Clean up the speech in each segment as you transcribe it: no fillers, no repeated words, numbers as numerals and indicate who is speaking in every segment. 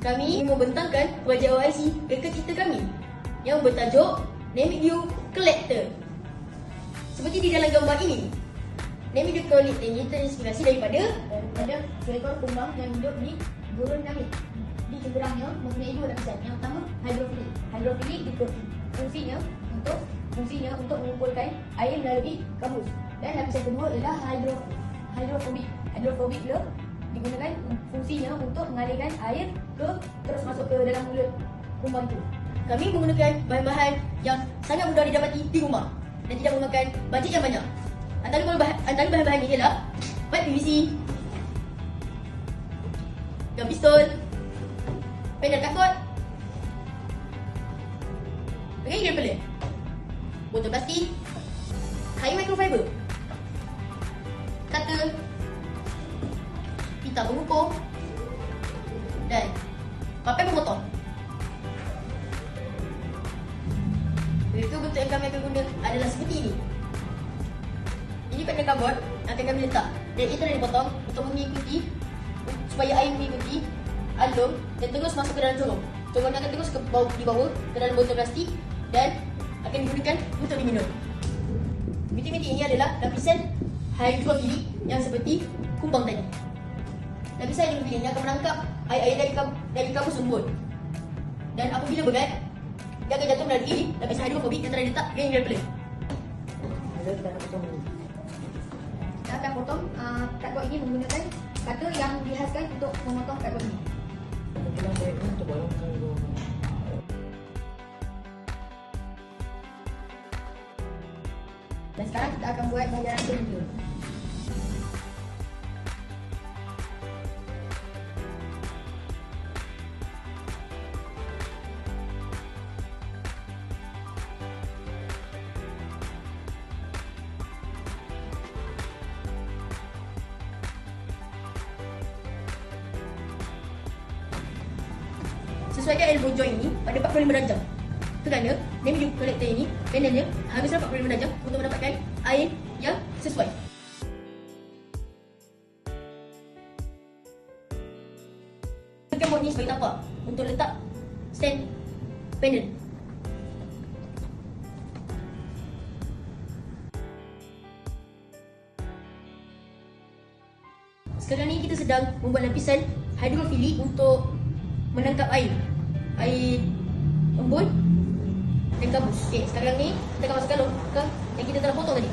Speaker 1: kami membentangkan wajah OIC ke cipta kami yang bertajuk Namidio Collector. Seperti di dalam gambar ini, Namidio Collector ini terinspirasi daripada seekor kumbang yang hidup di gurun kami. Di cengkerangnya mempunyai dua lapisan. Yang pertama, hidrofilik. Hidrofilik fungsinya untuk mengumpulkan air melalui gambus. Dan lapisan kedua ialah hidrofobik. Hidrofobik digunakan fungsinya untuk mengalirkan air terus masuk ke dalam mulut kumbang itu. Kami menggunakan bahan-bahan yang sangat mudah didapati di rumah dan tidak memakan bajet yang banyak. Antara bahan-bahan ini ialah pipe PVC, gam pistol, panel karton, pengair pelet, botol plastik, kain microfiber, cutter, pita pengukur dan papan pemotong. Itu bentuk yang kami akan guna adalah seperti ini. Ini panel cardboard akan kami letak dan itu dah dipotong untuk mengikuti supaya air mengikuti alur dan terus masuk ke dalam corong. Corongnya akan terus di bawah ke dalam botol plastik dan akan digunakan untuk diminum. Bintik-bintik ini adalah lapisan hidrofilik yang seperti kumbang tadi. Lapisan hidrofilik ini akan menangkap air dari gambus lembut. Dan apabila berat, dia akan jatuh melalui lapisan hidrofobik yang telah diletak di inner plate. Kita akan potong cardboard ini menggunakan cutter yang dihaskan untuk memotong cardboard ini. Dan sekarang kita akan buat ganjaran kedua. Sesuaikan elbow joint ini pada 45 darjah. Kerana Namidio Collector ini panelnya haruslah 45 darjah untuk mendapatkan air yang sesuai. Gunakan board ni sebagai tapak untuk letak stand panel. Sekarang ni kita sedang membuat lapisan hidrofilik untuk menangkap air embun dan gambus. Okey, sekarang ni kita akan masukkan longkang yang kita telah potong tadi.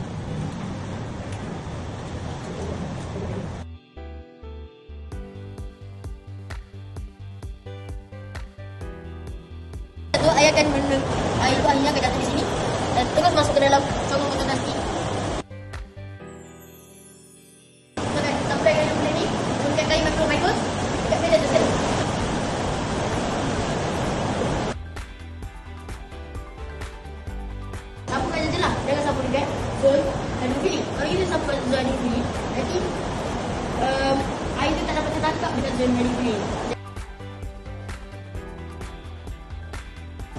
Speaker 1: Air itu akhirnya akan jatuh di sini dan terus masuk ke dalam corong botol plastik. Makan sampai yang benda ni menggunakan kain microfiber dekat meja tu sekali. Sapukan je lah, jangan sapu dekat zon hidrofilik. Kalau kita sapukan zon hidrofilik, nanti air tu tak dapat tertangkap dekat zon hidrofilik.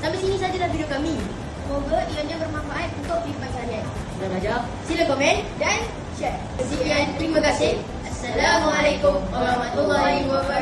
Speaker 1: Sampai sini sajalah video kami. Semoga ianya bermanfaat untuk kehidupan seharian. Sudah belajar? Sila komen dan share. Sekian, terima kasih. Assalamualaikum warahmatullahi wabarakatuh.